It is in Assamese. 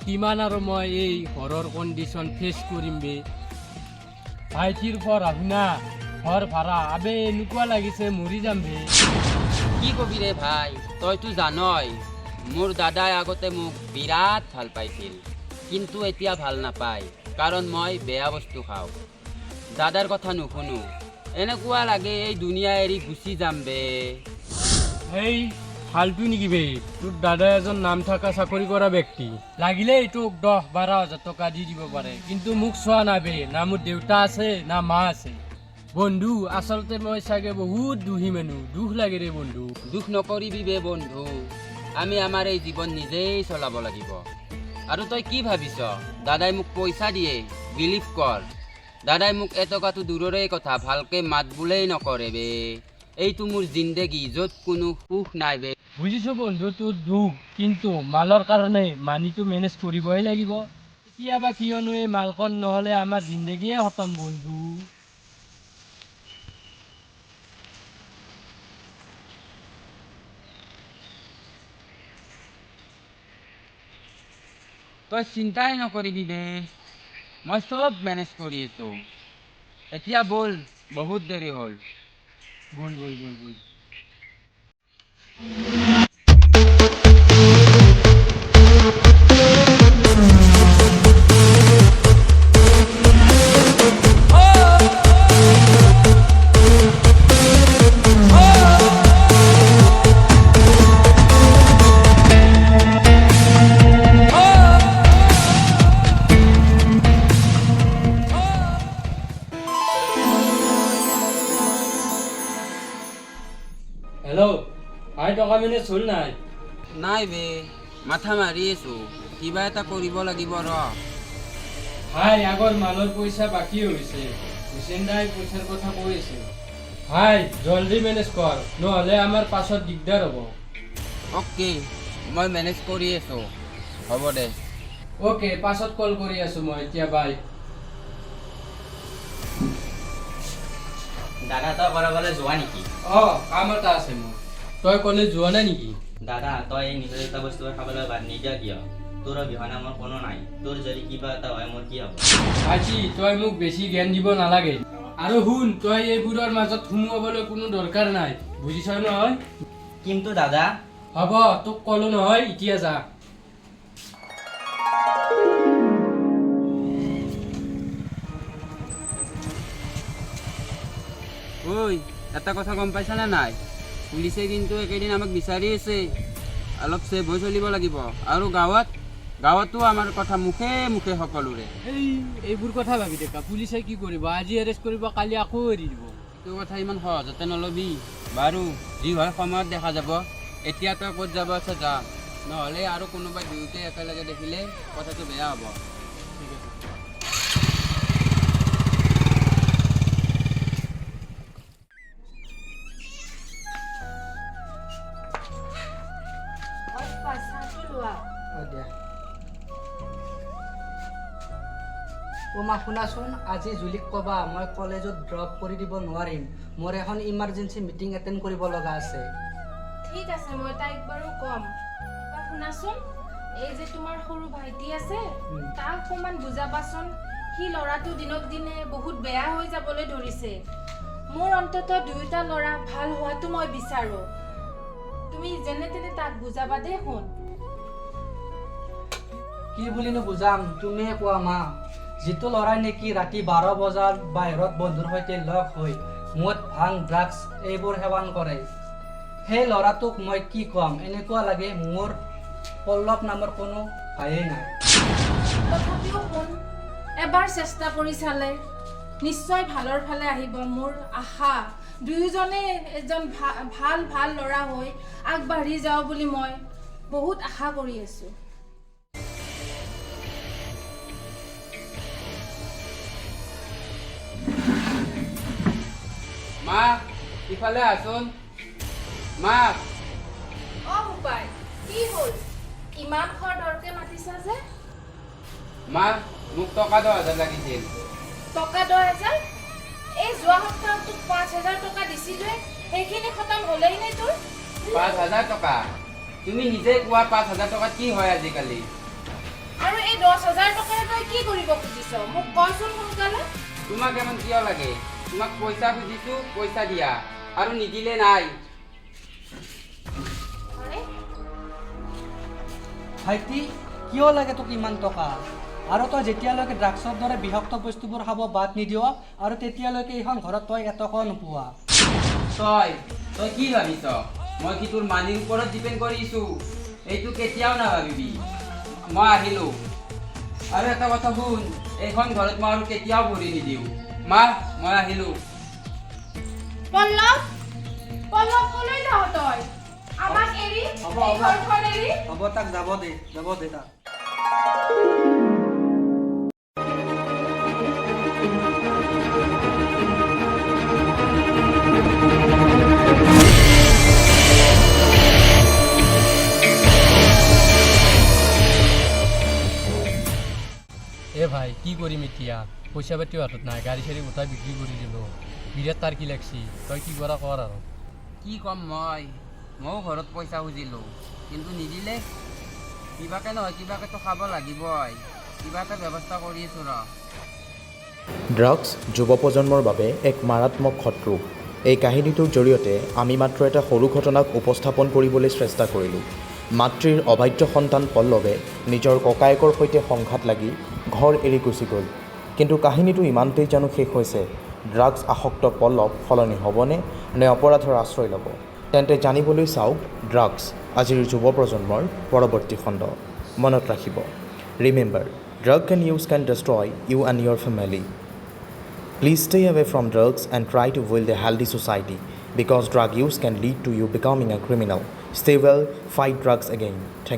কিমান আৰু মই এই ঘৰৰ কণ্ডিশ্যন ফেচ কৰিম বে ভাইটিৰ পঢ়া শুনা ঘৰ ভাড়া আবে এনেকুৱা লাগিছে মৰি যাম বে কি কবি ৰে ভাই তইতো জানই মোৰ দাদাই আগতে মোক বিৰাট ভাল পাইছিল কিন্তু এতিয়া ভাল নাপায় কাৰণ মই বেয়া বস্তু খাওঁ দাদাৰ কথা নুশুনো এনেকুৱা লাগে এই দুনিয়া এৰি গুচি যাম বে এই ফাল্টু নেকি বে তোৰ দাদা এজন নাম থকা চাকৰি কৰা ব্যক্তি লাগিলে তোক 10-12 হাজাৰ টকা দি দিব পাৰে কিন্তু মোক চোৱা নাই বে না মোৰ দেউতা আছে না মা আছে বন্ধু আচলতে মই চাগে বহুত দুখী মানুহ দুখ লাগে ৰে বন্ধু দুখ নকৰিবি বে বন্ধু আমি আমাৰ এই জীৱন নিজেই চলাব লাগিব আৰু তই কি ভাবিছ দাদাই মোক পইচা দিয়ে বিলিভ কৰ দাদাই মোক এটকাটো দূৰৰে কথা ভালকে মাত বোলেই নকৰে বে এইটো মোৰ জিন্দগী য'ত কোনো সুখ নাই বে বুজিছো বন্ধু তোৰ দুখ কিন্তু মালৰ কাৰণে মানিটো মেনেজ কৰিবই লাগিব কেতিয়াবা কিয়নো এই মালকণ নহ'লে আমাৰ জিন্দগীয়ে খতম বন্ধু তই চিন্তাই নকৰিবি বে মই চব মেনেজ কৰি আছোঁ এতিয়া ব'ল বহুত দেৰি হ'ল বল বল বল বল হেল্ল' ভাই টকা মেনেজ হ'ল নাই নাই বে মাথা মাৰি আছোঁ কিবা এটা কৰিব লাগিব ৰ ভাই আগৰ মালৰ পইচা বাকী হৈছে হুছেইন দাই পইচাৰ কথা কৈ আছে ভাই জলদি মেনেজ কৰ নহ'লে আমাৰ পাছত দিগদাৰ হ'ব অ'কে মই মেনেজ কৰি আছোঁ হ'ব দে অ'কে পাছত কল কৰি আছোঁ মই এতিয়া বাই দাদা তই ক'ৰবালৈ যোৱা নেকি কাম এটা আছে মোৰ তই কলেজ যোৱা নাই নেকি দাদা তই এই নিষেধিত বস্তু খাবলৈ বাদ নিদিয়া কিয় তোৰ অবিহনে মোৰ কোনো নাই তোৰ যদি কিবা এটা হয় মোৰ কি হ'ব ভাইটি তই মোক বেছি জ্ঞান দিব নালাগে আৰু শুন তই এইবোৰৰ মাজত সোমোৱাবলৈ কোনো দৰকাৰ নাই বুজিছ নহয় কিন্তু দাদা হ'ব তোক ক'লো নহয় এতিয়া যা ঐ এটা কথা গম পাইছানে নাই পুলিচে কিন্তু একেদিন আমাক বিচাৰি আছে অলপ ছেভ হৈ চলিব লাগিব আৰু গাঁৱতো আমাৰ কথা মুখে মুখে সকলোৰে এইবোৰ কথা ভাবি দেখা পুলিচে কি কৰিব আজি এৰেষ্ট কৰিব কালি আকৌ এৰি দিব এইটো কথা ইমান সহজতে নল'বি বাৰু যি হয় সময়ত দেখা যাব এতিয়া তই ক'ত যাব আছে যা নহ'লে আৰু কোনোবাই দুয়োটাই একেলগে দেখিলে কথাটো বেয়া হ'ব ঠিক আছে মা শুনাচোন আজি জুলিক ক'বা মই কলেজত ড্ৰপ কৰি দিব নোৱাৰিম মোৰ এখন ইমাৰ্জেঞ্চি মিটিং এটেণ্ড কৰিব লগা আছে ঠিক আছে মই তাইক বাৰু কম শুনাচোন এই যে তোমাৰ সৰু ভাইটি আছে তাক অকণমান বুজাবাচোন সি ল'ৰাটো দিনক দিনে বহুত বেয়া হৈ যাবলৈ ধৰিছে মোৰ অন্ততঃ দুয়োটা ল'ৰা ভাল হোৱাটো মই বিচাৰোঁ তুমি যেনে তেনে তাক বুজাবা দেই শুন কি বুলিনো বুজাম তুমিয়ে কোৱা মা যিটো ল'ৰাই নেকি ৰাতি 12 বজাত বাহিৰত বন্ধুৰ সৈতে লগ হৈ মদ ভাং ড্ৰাগছ এইবোৰ সেৱন কৰে সেই ল'ৰাটোক মই কি ক'ম এনেকুৱা লাগে মোৰ পল্লৱ নামৰ কোনো ভায়েই নাই তথাপিও শুন এবাৰ চেষ্টা কৰি চালে নিশ্চয় ভালৰ ফালে আহিব মোৰ আশা দুয়োজনে এজন ভাল ল'ৰা হৈ আগবাঢ়ি যাওঁ বুলি মই বহুত আশা কৰি আছোঁ মা ইফালে আছোন মা উপায় কি হ'ল ইমান খৰধৰকে মাতিছা যে মা মোক টকা 10,000 লাগিছিল টকা 10,000 এই যোৱা সপ্তাহত তোক 5,000 টকা দিছিলোৱে সেইখিনি খতম হ'লেই নে তোৰ 5,000 টকা তুমি নিজে কোৱা 5,000 টকা কি হয় আজিকালি আৰু এই 10,000 টকাৰে তই কি কৰিব খুজিছ মোক কচোন সোনকালে। তোমাক এমন কিয় লাগে? তোমাক পইচা খুজিছো, পইচা দিয়া, আৰু নিদিলে নাই। আৰে ভাইটি কিয় লাগে তোক ইমান টকা? আৰু তই যেতিয়ালৈকে ড্ৰাগছৰ দৰে বিষাক্ত বস্তুবোৰ খাব বাদ নিদিয় আৰু তেতিয়ালৈকে এইখন ঘৰত তই এটকাও নোপোৱা। তই কি ভাবিছ? মই কি তোৰ মানিৰ ওপৰত ডিপেণ্ড কৰিছো? এইটো কেতিয়াও নাভাবিবি। মই আহিলোঁ। আৰু এটা কথা শুন, এইখন ঘৰত মই আৰু কেতিয়াও ভৰি নিদিওঁ। মা, মই আহিলোঁ। পল্লৱ পল্লৱ কলৈ যাৱ তই? আমাক এৰি হ'ব, এই হ'ব। ঘৰখন এৰি? হ'ব তাক যাব দে তাক। ভাই কি কৰিম এতিয়া? পইচা পাতিও হাতত নাই, গাড়ী চাড়ী গোটাই বিক্ৰী কৰি দিলোঁ। বিৰাট তাৰ কি লাগছি, তই কি কৰা কৰ আৰু। কি ক'ম ময়ো ঘৰত পইচা খুজিলোঁ, কিন্তু নিদিলে। কিবাকে নহয় কিবাকেতো খাব লাগিবই। কিবা এটা ব্যৱস্থা কৰি আছোঁ ৰ। ড্ৰাগছ যুৱ প্ৰজন্মৰ বাবে এক মাৰাত্মক শত্ৰু। এই কাহিনীটোৰ জৰিয়তে আমি মাত্ৰ এটা সৰু ঘটনাক উপস্থাপন কৰিবলৈ চেষ্টা কৰিলোঁ। মাতৃৰ অবাধ্য সন্তান পল্লৱে নিজৰ ককায়েকৰ সৈতে সংঘাত লাগি ঘৰ এৰি গুচি গ'ল। কিন্তু কাহিনীটো ইমানতেই জানো শেষ হৈছে? ড্ৰাগছ আসক্ত পল্লৱ সলনি হ'বনে নে অপৰাধৰ আশ্ৰয় ল'ব? তেন্তে জানিবলৈ চাওক ড্ৰাগছ, আজিৰ যুৱ প্ৰজন্মৰ পৰৱৰ্তী খণ্ড। মনত ৰাখিব, remember, drug and use can destroy you and your family. Please stay away from drugs and try to build a healthy society because drug use can lead to you becoming a criminal. Stay well, fight drugs again. Thank you.